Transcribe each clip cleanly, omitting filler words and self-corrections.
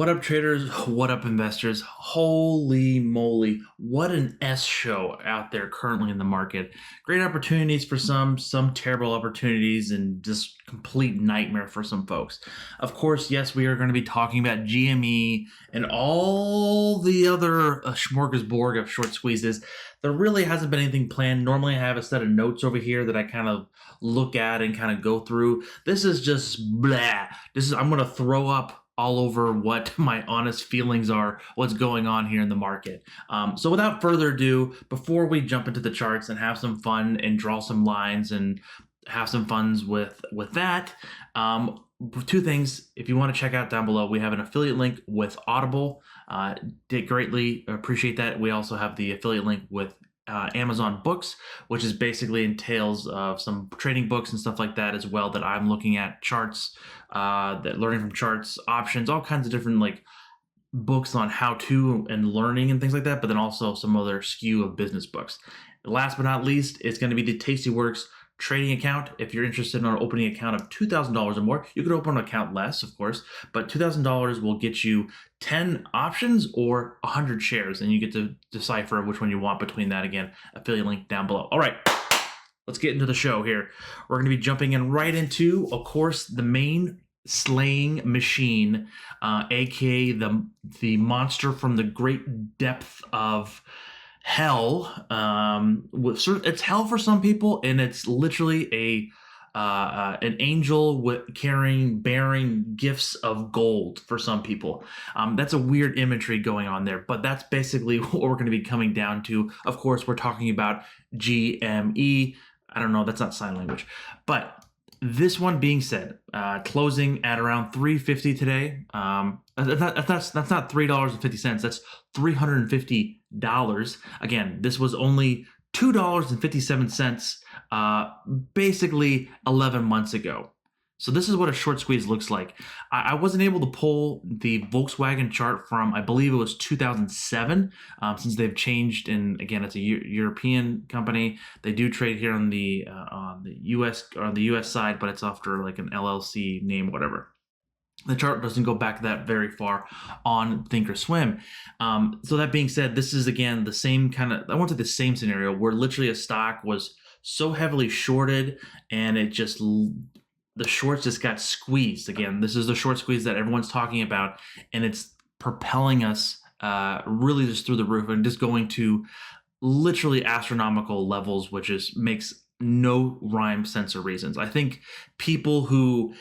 What up, traders? What up, investors? Holy moly, what an S show out there currently in the market. Great opportunities for some terrible opportunities, and just complete nightmare for some folks. Of course, yes, we are going to be talking about GME and all the other smorgasbord of short squeezes. There really hasn't been anything planned. Normally, I have a set of notes over here that I kind of look at and kind of go through. This is just blah. I'm going to throw up all over what my honest feelings are, what's going on here in the market. So without further ado, before we jump into the charts and have some fun and draw some lines and have some funs with that, two things. If you want to check out down below, we have an affiliate link with Audible. Did greatly appreciate that. We also have the affiliate link with Amazon Books, which is basically entails of some trading books and stuff like that as well, that I'm looking at charts, that learning from charts, options, all kinds of different like books on how to and learning and things like that, but then also some other skew of business books. Last but not least, it's going to be the Tastyworks trading account. If you're interested in an opening account of $2,000 or more, you could open an account less, of course, but $2,000 will get you 10 options or 100 shares, and you get to decipher which one you want between that. Again, affiliate link down below. All right, let's get into the show here. We're going to be jumping in right into, of course, the main slaying machine, aka the monster from the great depth of hell. It's hell for some people, and it's literally an angel bearing gifts of gold for some people. That's a weird imagery going on there, but that's basically what we're going to be coming down to. Of course, we're talking about GME. I don't know, that's not sign language, but this one being said, closing at around $3.50 today. That's not $3.50. That's $350. Again, this was only $2.57, basically 11 months ago. So this is what a short squeeze looks like. I wasn't able to pull the Volkswagen chart from, I believe it was 2007, since they've changed. And again, it's a European company. They do trade here on the US side, but it's after like an LLC name, whatever. The chart doesn't go back that very far on Thinkorswim. So that being said, this is again the same kind of, I won't say the same scenario, where literally a stock was so heavily shorted and the shorts just got squeezed. Again, this is the short squeeze that everyone's talking about, and it's propelling us really just through the roof and just going to literally astronomical levels, which makes no rhyme, sense, or reasons. I think people who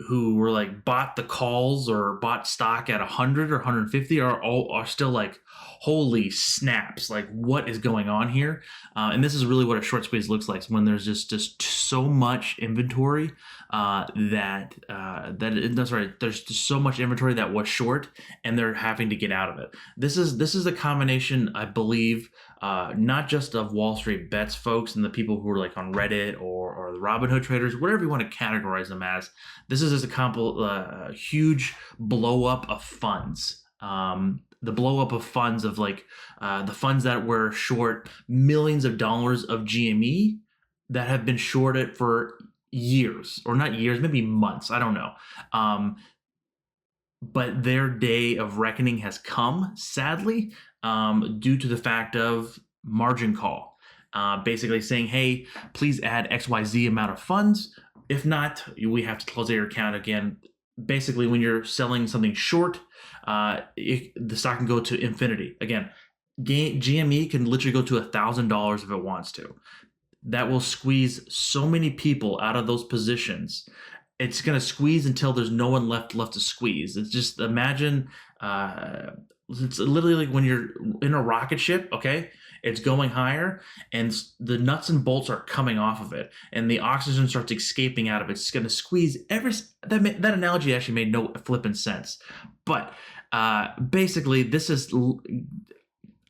were like bought the calls or bought stock at 100 or 150 are still like, holy snaps, like what is going on here? And this is really what a short squeeze looks like, when there's just so much inventory there's just so much inventory that was short, and they're having to get out of it. This is a combination, I believe, not just of Wall Street Bets folks and the people who are like on Reddit or the Robinhood traders, whatever you want to categorize them as. This is just a huge blow up of funds. The blow up of funds of like the funds that were short millions of dollars of GME that have been shorted for years, or not years, maybe months. I don't know. But their day of reckoning has come, sadly, due to the fact of margin call. Basically saying, hey, please add XYZ amount of funds. If not, we have to close your account again. Basically, when you're selling something short, the stock can go to infinity. Again, GME can literally go to $1,000 if it wants to. That will squeeze so many people out of those positions. It's going to squeeze until there's no one left to squeeze. It's just, imagine, it's literally like when you're in a rocket ship, okay? It's going higher, and the nuts and bolts are coming off of it, and the oxygen starts escaping out of it. It's going to squeeze that analogy actually made no flipping sense. But basically, this is,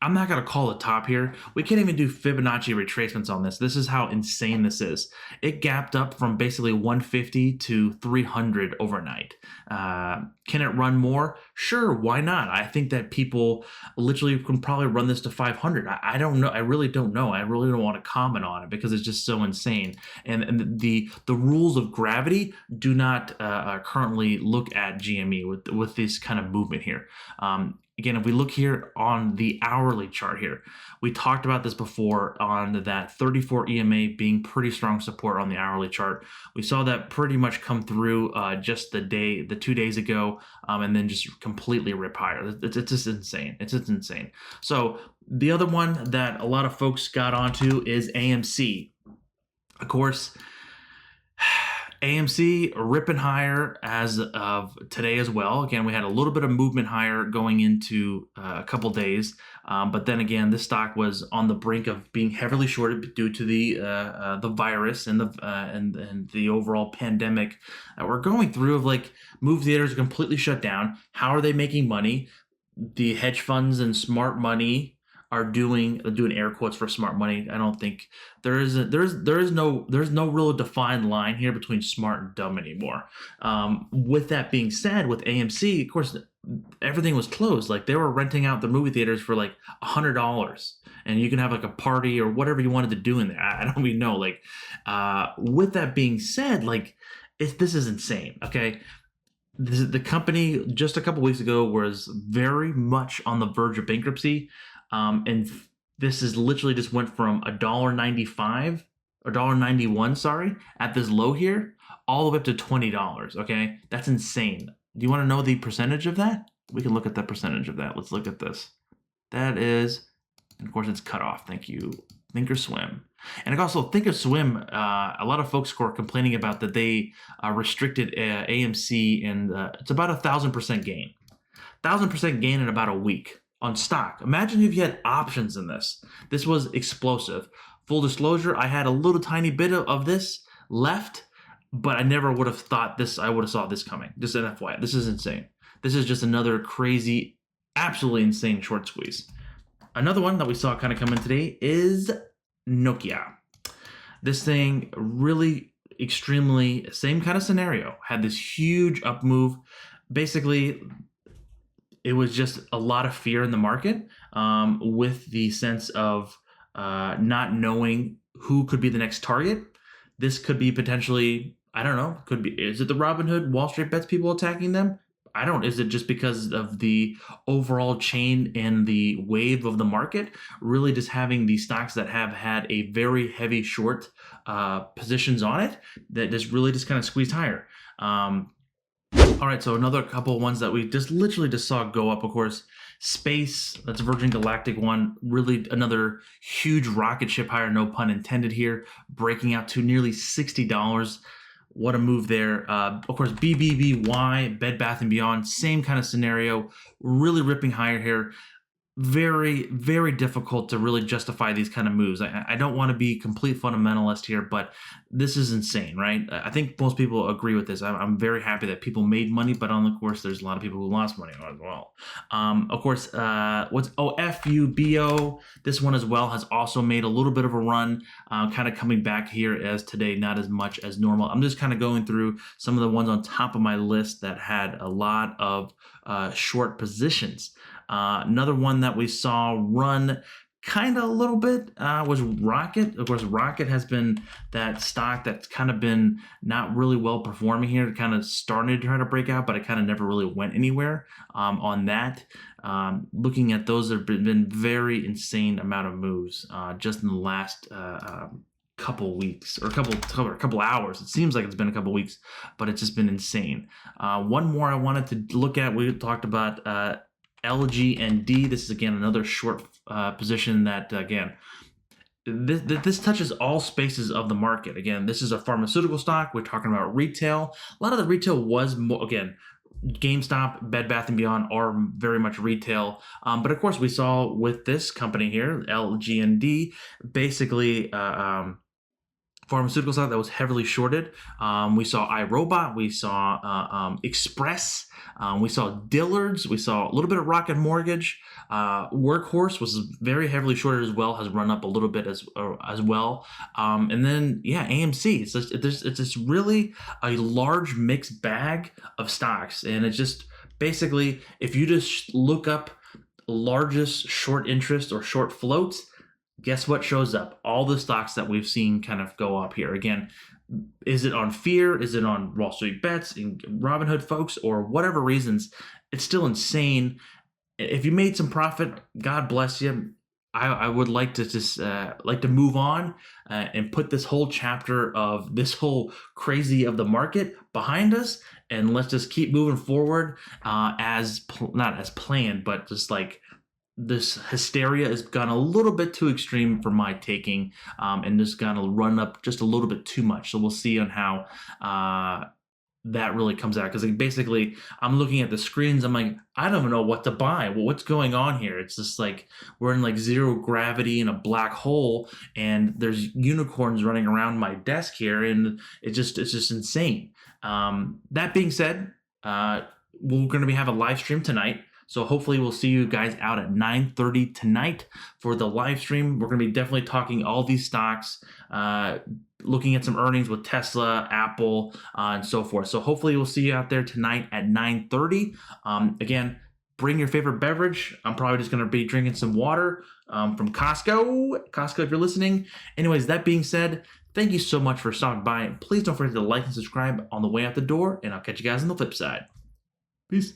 I'm not going to call it top here. We can't even do Fibonacci retracements on this. This is how insane this is. It gapped up from basically 150 to 300 overnight. Can it run more? Sure, why not? I think that people literally can probably run this to 500. I don't know. I really don't know. I really don't want to comment on it because it's just so insane. And the rules of gravity do not currently look at GME with this kind of movement here. Again, if we look here on the hourly chart here, we talked about this before on that 34 EMA being pretty strong support on the hourly chart. We saw that pretty much come through just the 2 days ago, and then just completely rip higher. It's just insane. It's just insane. So the other one that a lot of folks got onto is AMC. Of course, AMC ripping higher as of today as well. Again, we had a little bit of movement higher going into a couple days, but then again, this stock was on the brink of being heavily shorted due to the virus and the overall pandemic that we're going through. Of like, movie theaters are completely shut down. How are they making money? The hedge funds and smart money are doing air quotes for smart money. I don't think there's no real defined line here between smart and dumb anymore. With that being said, with AMC, of course, everything was closed. Like, they were renting out the movie theaters for like $100, and you can have like a party or whatever you wanted to do in there. I don't even know. Like, with that being said, like, this is insane. Okay. The company just a couple weeks ago was very much on the verge of bankruptcy. And this is literally just went from $1.95, $1.91, sorry, at this low here, all the way up to $20. Okay, that's insane. Do you want to know the percentage of that? We can look at the percentage of that. Let's look at this. That is, and of course, it's cut off. Thank you, Thinkorswim. And also, Thinkorswim, a lot of folks were complaining about that they restricted AMC, and it's about 1,000% gain. 1,000% gain in about a week on stock. Imagine if you had options in this. This was explosive. Full disclosure, I had a little tiny bit of this left, but I never would have thought this. I would have saw this coming. Just an FYI, this is insane. This is just another crazy, absolutely insane short squeeze. Another one that we saw kind of come in today is Nokia. This thing really extremely same kind of scenario. Had this huge up move. Basically, it was just a lot of fear in the market, with the sense of not knowing who could be the next target. This could be potentially, I don't know, is it the Robinhood Wall Street Bets people attacking them? Is it just because of the overall chain and the wave of the market, really just having the stocks that have had a very heavy short positions on it that just really just kind of squeezed higher. All right, so another couple of ones that we just literally just saw go up, of course, Space, that's a Virgin Galactic one, really another huge rocket ship higher, no pun intended here, breaking out to nearly $60. What a move there. Of course, BBBY, Bed Bath & Beyond, same kind of scenario, really ripping higher here. Very, very difficult to really justify these kind of moves. I don't want to be complete fundamentalist here, but this is insane, right? I think most people agree with this. I'm very happy that people made money, but of course, there's a lot of people who lost money as well. Of course, FUBO, this one as well has also made a little bit of a run, kind of coming back here as today, not as much as normal. I'm just kind of going through some of the ones on top of my list that had a lot of short positions. Another one that we saw run kind of a little bit was Rocket. Of course, Rocket has been that stock that's kind of been not really well performing here. It kind of started to try to break out, but it kind of never really went anywhere on that. Looking at those, there have been very insane amount of moves just in the last couple weeks or a couple hours. It seems like it's been a couple weeks, but it's just been insane. One more I wanted to look at, we talked about LG&D. This is again another short position that again this touches all spaces of the market. Again, this is a pharmaceutical stock. We're talking about retail. A lot of the retail was more, again, GameStop, Bed Bath & Beyond are very much retail. But of course, we saw with this company here, LG&D, basically pharmaceutical stock that was heavily shorted. We saw iRobot, we saw Express, we saw Dillard's, we saw a little bit of Rocket Mortgage. Workhorse was very heavily shorted as well, has run up a little bit as well. And then AMC. It's just really a large mixed bag of stocks, and it's just basically if you just look up largest short interest or short floats, guess what shows up? All the stocks that we've seen kind of go up here. Again, is it on fear? Is it on Wall Street Bets and Robinhood folks, or whatever reasons? It's still insane. If you made some profit, God bless you. I would like to just like to move on and put this whole chapter of this whole crazy of the market behind us, and let's just keep moving forward not as planned, but just like this hysteria has gone a little bit too extreme for my taking, and just gonna run up just a little bit too much. So we'll see on how that really comes out, because basically I'm looking at the screens, I'm like, I don't even know what to buy. Well, what's going on here? It's just like we're in like zero gravity in a black hole, and there's unicorns running around my desk here, and it's just insane. That being said, we're going to have a live stream tonight. So hopefully we'll see you guys out at 9:30 tonight for the live stream. We're going to be definitely talking all these stocks, looking at some earnings with Tesla, Apple, and so forth. So hopefully we'll see you out there tonight at 9:30. Again, bring your favorite beverage. I'm probably just going to be drinking some water from Costco. Costco, if you're listening. Anyways, that being said, thank you so much for stopping by. Please don't forget to like and subscribe on the way out the door, and I'll catch you guys on the flip side. Peace.